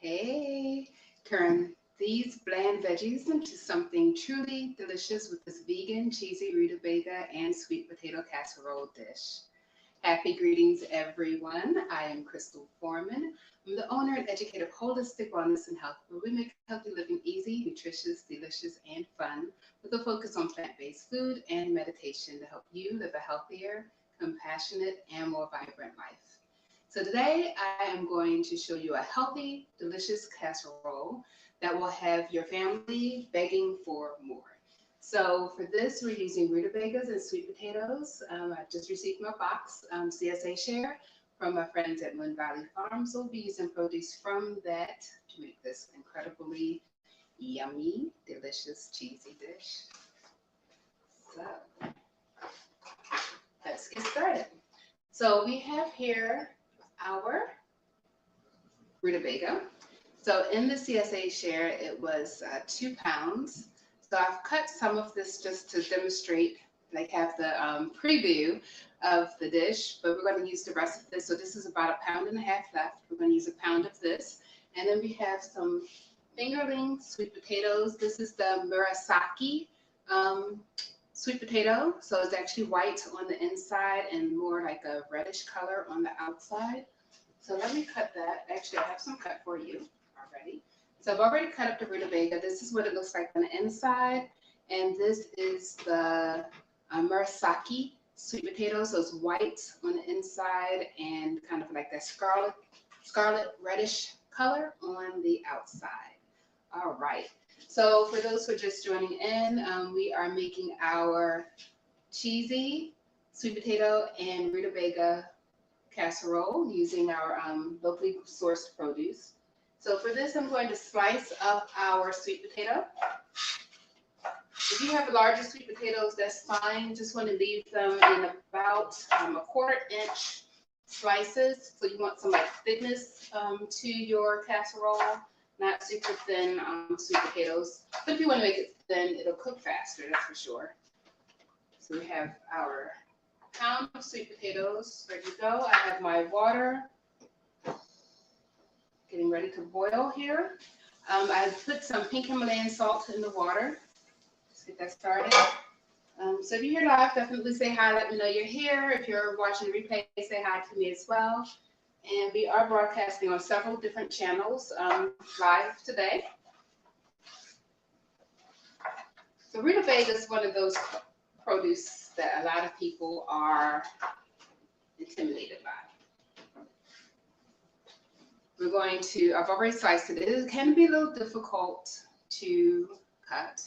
Hey, turn these bland veggies into something truly delicious with this vegan, cheesy rutabaga and sweet potato casserole dish. Happy greetings, everyone. I am Crystal Forman. I'm the owner and educator of Holistic Wellness and Health, where we make healthy living easy, nutritious, delicious, and fun, with a focus on plant-based food and meditation to help you live a healthier, compassionate, and more vibrant life. So today I am going to show you a healthy, delicious casserole that will have your family begging for more. So for this, we're using rutabagas and sweet potatoes. I just received my box, CSA share, from my friends at Moon Valley Farms. So we'll be using produce from that to make this incredibly yummy, delicious, cheesy dish. So let's get started. So we have here our rutabaga. So in the CSA share, it was 2 pounds. So I've cut some of this just to demonstrate, like have the preview of the dish, but we're going to use the rest of this. So this is about 1.5 pounds left. We're going to use 1 pound of this. And then we have some fingerling sweet potatoes. This is the Murasaki sweet potato. So it's actually white on the inside and more like a reddish color on the outside. So let me cut that. Actually, I have some cut for you already. So I've already cut up the rutabaga. This is what it looks like on the inside. And this is the Murasaki sweet potato. So it's white on the inside and kind of like that scarlet reddish color on the outside. All right. So for those who are just joining in, we are making our cheesy sweet potato and rutabaga casserole using our locally sourced produce. So for this, I'm going to slice up our sweet potato. If you have larger sweet potatoes, that's fine. Just want to leave them in about 1/4 inch slices. So you want some like thickness to your casserole, not super thin sweet potatoes. But if you want to make it thin, it'll cook faster, that's for sure. So we have our pound of sweet potatoes ready to go. I have my water getting ready to boil here. I put some pink Himalayan salt in the water. Let's get that started. So if you're here live, definitely say hi. Let me know you're here. If you're watching the replay, say hi to me as well. And we are broadcasting on several different channels live today. So rutabaga is one of those produce that a lot of people are intimidated by. We're going to, I've already sliced it. It can be a little difficult to cut.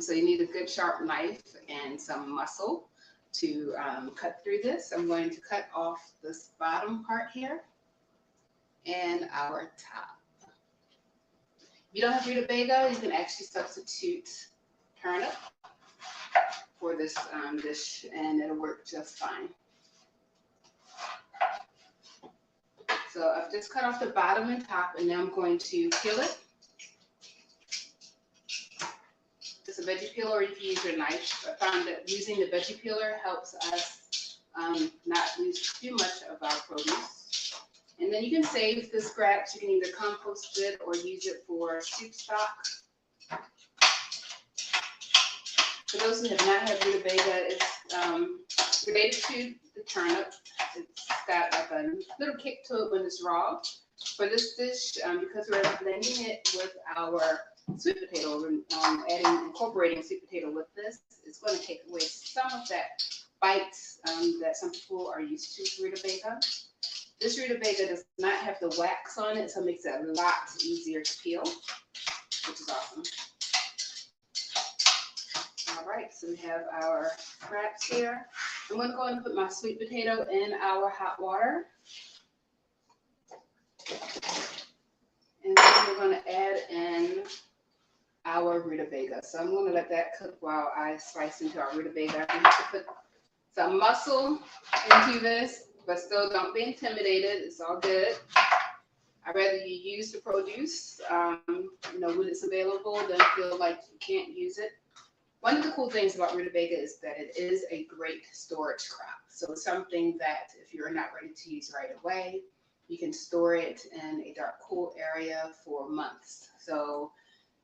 So you need a good sharp knife and some muscle to cut through this. I'm going to cut off this bottom part here and our top. If you don't have rutabaga, you can actually substitute turnip for this dish and it'll work just fine. So I've just cut off the bottom and top, and now I'm going to peel it. Just a veggie peeler, or you can use your knife. I found that using the veggie peeler helps us not lose too much of our produce. And then you can save the scraps. You can either compost it or use it for soup stock. For those who have not had rutabaga, it's related to the turnip. It's got like a little kick to it when it's raw. For this dish, because we're blending it with our sweet potato, we're incorporating sweet potato with this, it's going to take away some of that bite that some people are used to with rutabaga. This rutabaga does not have the wax on it, so it makes it a lot easier to peel, which is awesome. All right, so we have our scraps here. I'm going to go and put my sweet potato in our hot water. And then we're going to add in our rutabaga. So I'm going to let that cook while I slice into our rutabaga. I have to put some muscle into this, but still don't be intimidated. It's all good. I'd rather you use the produce, when it's available than feel like you can't use it. One of the cool things about rutabaga is that it is a great storage crop. So it's something that if you're not ready to use right away, you can store it in a dark, cool area for months. So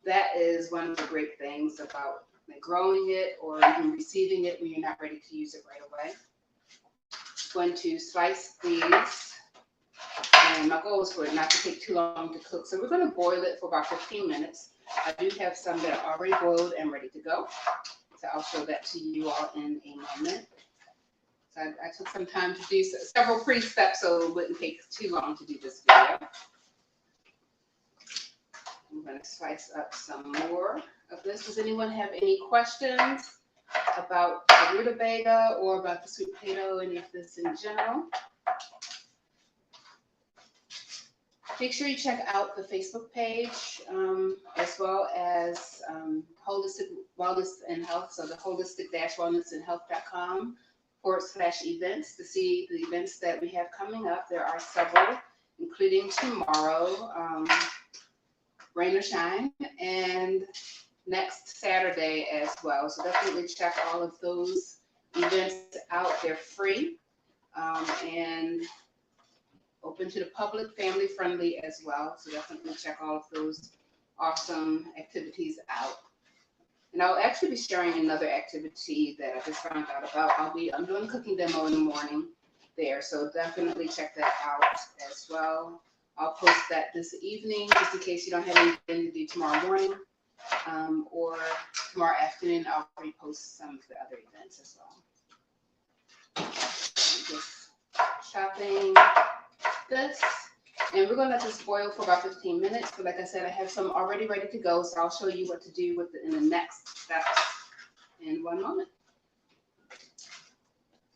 that is one of the great things about like growing it or even receiving it when you're not ready to use it right away. I'm going to slice these, and my goal is for it not to take too long to cook. So we're going to boil it for about 15 minutes. I do have some that are already boiled and ready to go. So I'll show that to you all in a moment. So I took some time to do several pre-steps so it wouldn't take too long to do this video. I'm going to slice up some more of this. Does anyone have any questions about the rutabaga or about the sweet potato, any of this in general? Make sure you check out the Facebook page as well as Holistic Wellness and Health, so the holistic-wellnessandhealth.com/events to see the events that we have coming up. There are several, including tomorrow, rain or shine, and next Saturday as well. So definitely check all of those events out. They're free and open to the public, family friendly as well. So definitely check all of those awesome activities out. And I'll actually be sharing another activity that I just found out about. I'm doing a cooking demo in the morning there. So definitely check that out as well. I'll post that this evening just in case you don't have anything to do tomorrow morning. Or tomorrow afternoon, I'll repost some of the other events as well. Just chopping this, and we're going to let this boil for about 15 minutes. But like I said, I have some already ready to go, so I'll show you what to do with it in the next steps in one moment.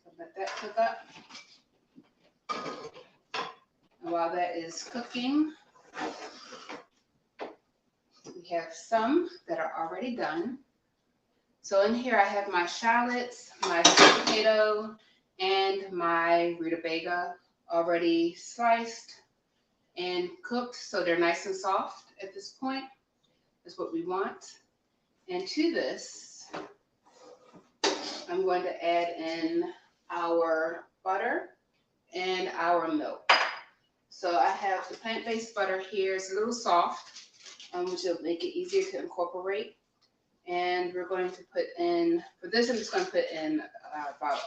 So let that cook up. And while that is cooking, we have some that are already done. So in here I have my shallots, my sweet potato, and my rutabaga already sliced and cooked, so they're nice and soft at this point. That's what we want. And to this, I'm going to add in our butter and our milk. So I have the plant-based butter here. It's a little soft, which will make it easier to incorporate. And we're going to put in, for this I'm just going to put in about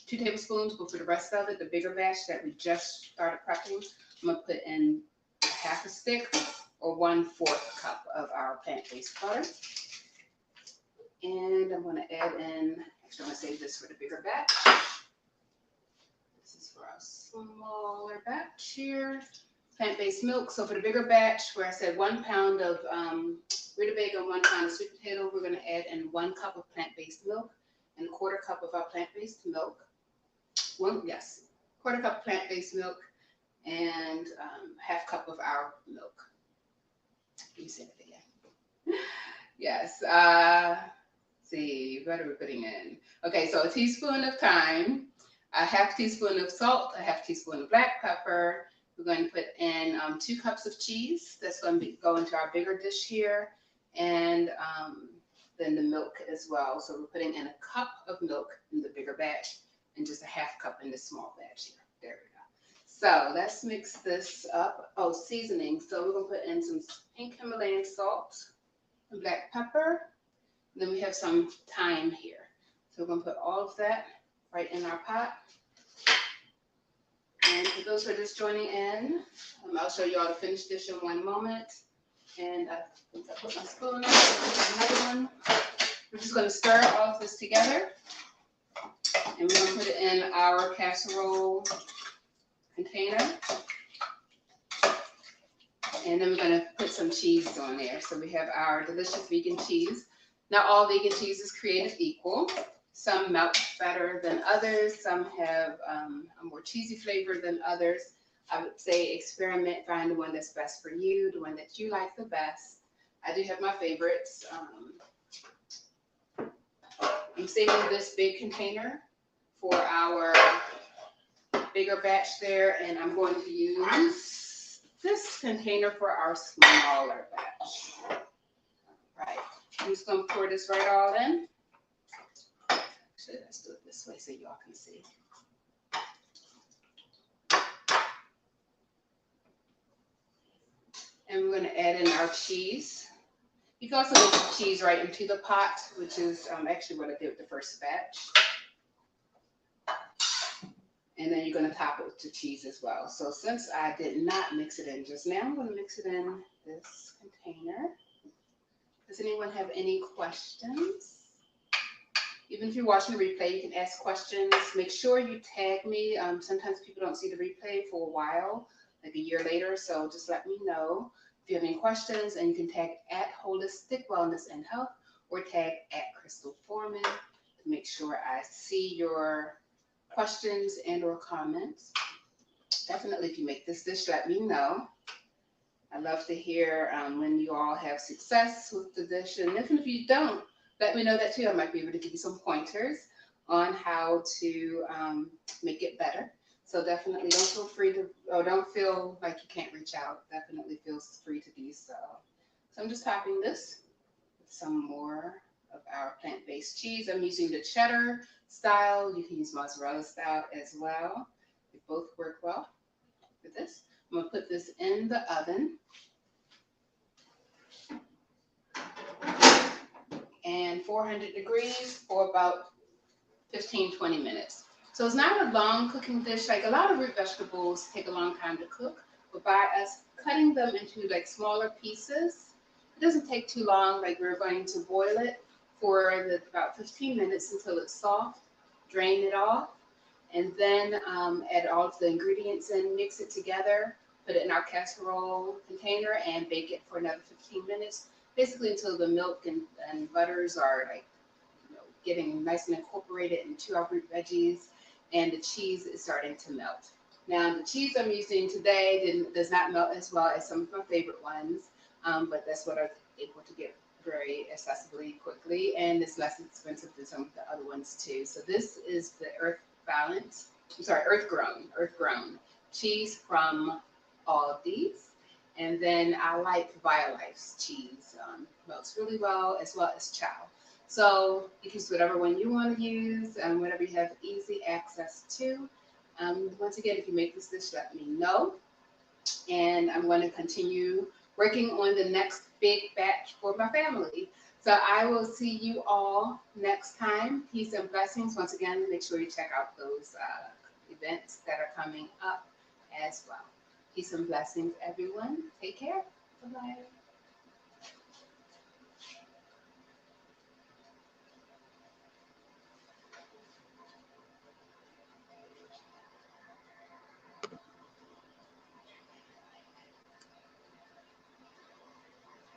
2 tablespoons, but for the rest of it, the bigger batch that we just started prepping, I'm going to put in half a stick or 1/4 cup of our plant-based butter. And I'm going to add in, actually I'm going to save this for the bigger batch. This is for our smaller batch here. Plant-based milk. So for the bigger batch, where I said 1 pound of rutabaga and 1 pound of sweet potato, we're going to add in 1 cup of plant-based milk and 1/4 cup of our plant-based milk. 1/4 cup plant-based milk and half cup of our milk. Let me say that again. Yes. See, what are we putting in? Okay, so a teaspoon of thyme, a half teaspoon of salt, a half teaspoon of black pepper. We're going to put in 2 cups of cheese. That's going to go into our bigger dish here, and then the milk as well. So we're putting in 1 cup of milk in the bigger batch and just a half cup in the small batch here. There we go. So let's mix this up. Oh, seasoning. So we're going to put in some pink Himalayan salt and black pepper. And then we have some thyme here. So we're going to put all of that right in our pot. And for those who are just joining in, I'll show you all the finished dish in one moment. And I think I put my spoon in, another one. We're just going to stir all of this together. And we're going to put it in our casserole container. And then we're going to put some cheese on there. So we have our delicious vegan cheese. Not all vegan cheese is created equal. Some melt better than others. Some have a more cheesy flavor than others. I would say experiment, find the one that's best for you, the one that you like the best. I do have my favorites. I'm saving this big container for our bigger batch there, and I'm going to use this container for our smaller batch. All right, I'm just going to pour this right all in. Let's do it this way so y'all can see. And we're going to add in our cheese. You can also mix the cheese right into the pot, which is actually what I did with the first batch. And then you're going to top it with the cheese as well. So since I did not mix it in just now, I'm going to mix it in this container. Does anyone have any questions? Even if you're watching the replay, you can ask questions. Make sure you tag me. Sometimes people don't see the replay for a while, like a year later, so just let me know if you have any questions, and you can tag at Holistic Wellness and Health or tag at Crystal Forman to make sure I see your questions and or comments. Definitely, if you make this dish, let me know. I love to hear when you all have success with the dish, and even if you don't, let me know that too. I might be able to give you some pointers on how to make it better. So definitely don't feel free to, or don't feel like you can't reach out. Definitely feel free to do so. So I'm just topping this with some more of our plant-based cheese. I'm using the cheddar style. You can use mozzarella style as well. They both work well with this. I'm gonna put this in the oven. And 400 degrees for about 15-20 minutes. So it's not a long cooking dish. Like a lot of root vegetables take a long time to cook, but by us cutting them into like smaller pieces, it doesn't take too long. Like we're going to boil it for about 15 minutes until it's soft, drain it off, and then add all of the ingredients in, mix it together, put it in our casserole container and bake it for another 15 minutes, basically until the milk and butters are like getting nice and incorporated into our root veggies, and the cheese is starting to melt. Now, the cheese I'm using today does not melt as well as some of my favorite ones, but that's what I'm able to get very accessibly quickly, and it's less expensive than some of the other ones too. So this is the Earth Grown cheese from Aldi's. And then I like BioLife's cheese. Melts really well, as Chow. So you can use whatever one you want to use and whatever you have easy access to. Once again, if you make this dish, let me know. And I'm going to continue working on the next big batch for my family. So I will see you all next time. Peace and blessings. Once again, make sure you check out those events that are coming up as well. Peace and blessings, everyone. Take care. Bye-bye.